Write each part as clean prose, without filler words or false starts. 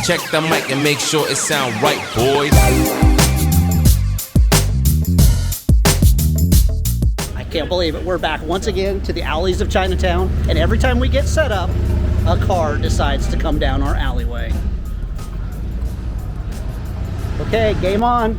Check the mic and make sure it sound right, boys. I can't believe it. We're back once again to the alleys of Chinatown, and every time we get set up, a car decides to come down our alleyway. Okay, game on.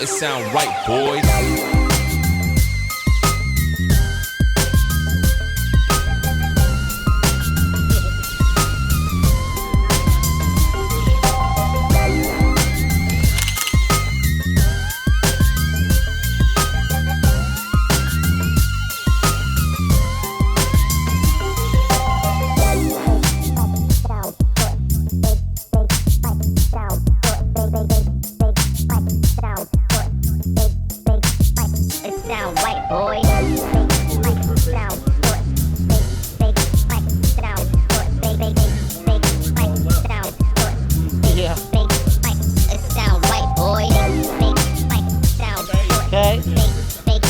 It sound right, boys.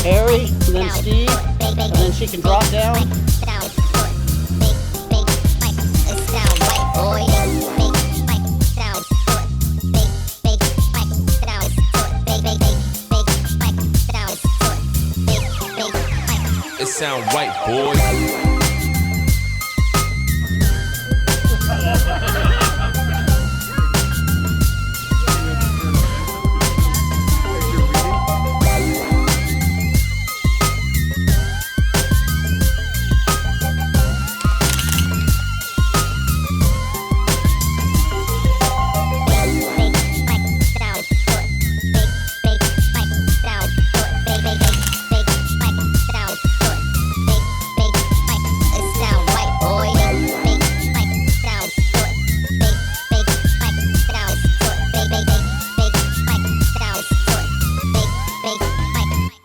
Harry, and then Steve, and then she can drop down. It sound right, boys.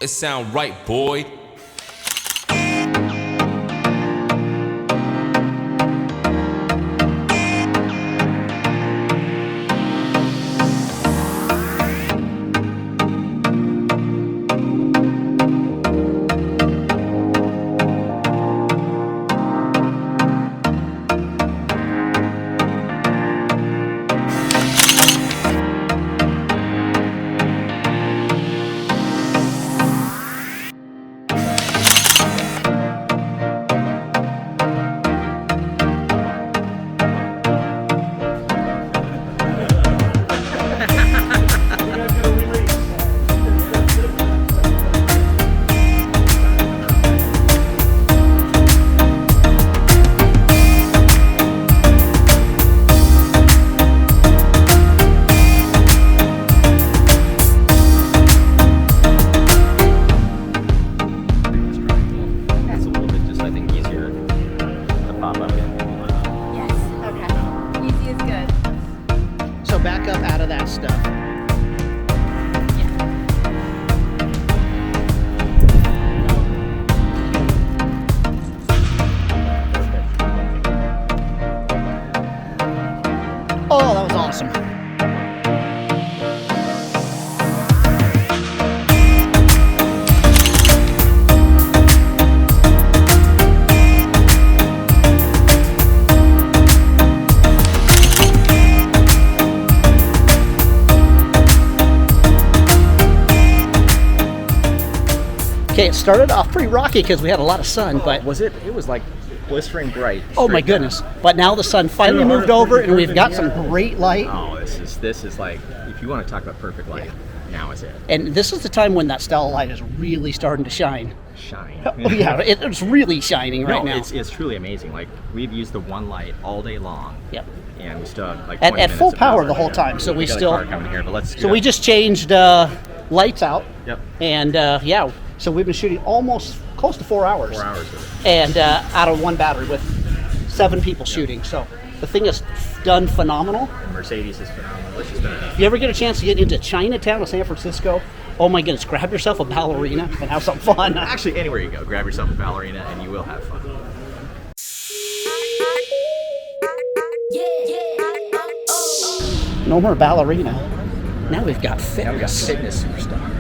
It sound right, boy. Back up out of that stuff. Oh, that was awesome. Okay, it started off pretty rocky because we had a lot of sun, but Was it? It was like blistering bright. oh my straight down. goodness. But now the sun finally moved over and we've got some great light. Oh, this is like, if you want to talk about perfect light, now is it. And this is the time when that Stella light is really starting to shine. Shine. Oh yeah, it's really shining right now. It's truly amazing. Like, we've used the one light all day long. Yep. And we still have like At 20 minutes full of power the whole time, so we got still. a car coming here, but let's. So we just changed lights out. Yep. And yeah, so we've been shooting almost close to 4 hours. 4 hours with it. And out of one battery with 7 people shooting. So the thing is done phenomenal. The Mercedes is phenomenal. It's just been If you ever get a chance to get into Chinatown or San Francisco, oh my goodness, grab yourself a ballerina and have some fun. actually anywhere you go, grab yourself a ballerina and you will have fun. No more ballerina. Now we've got fitness. Now we got fitness superstar.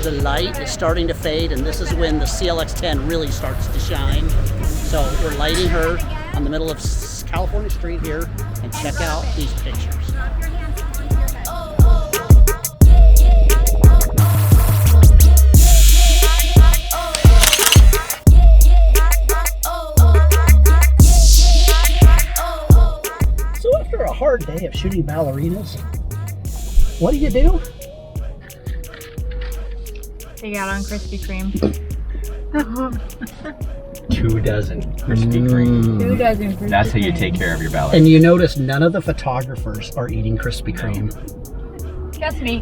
The light is starting to fade, and this is when the CLX-10 really starts to shine. So we're lighting her on the middle of California Street here, and check out these pictures. So after a hard day of shooting ballerinas, what do you do? Take out on Krispy Kreme. 2 dozen Krispy Kreme. 2 dozen Krispy That's how you Kreme. take care of your ballerina. And you notice none of the photographers are eating Krispy Kreme. Just me.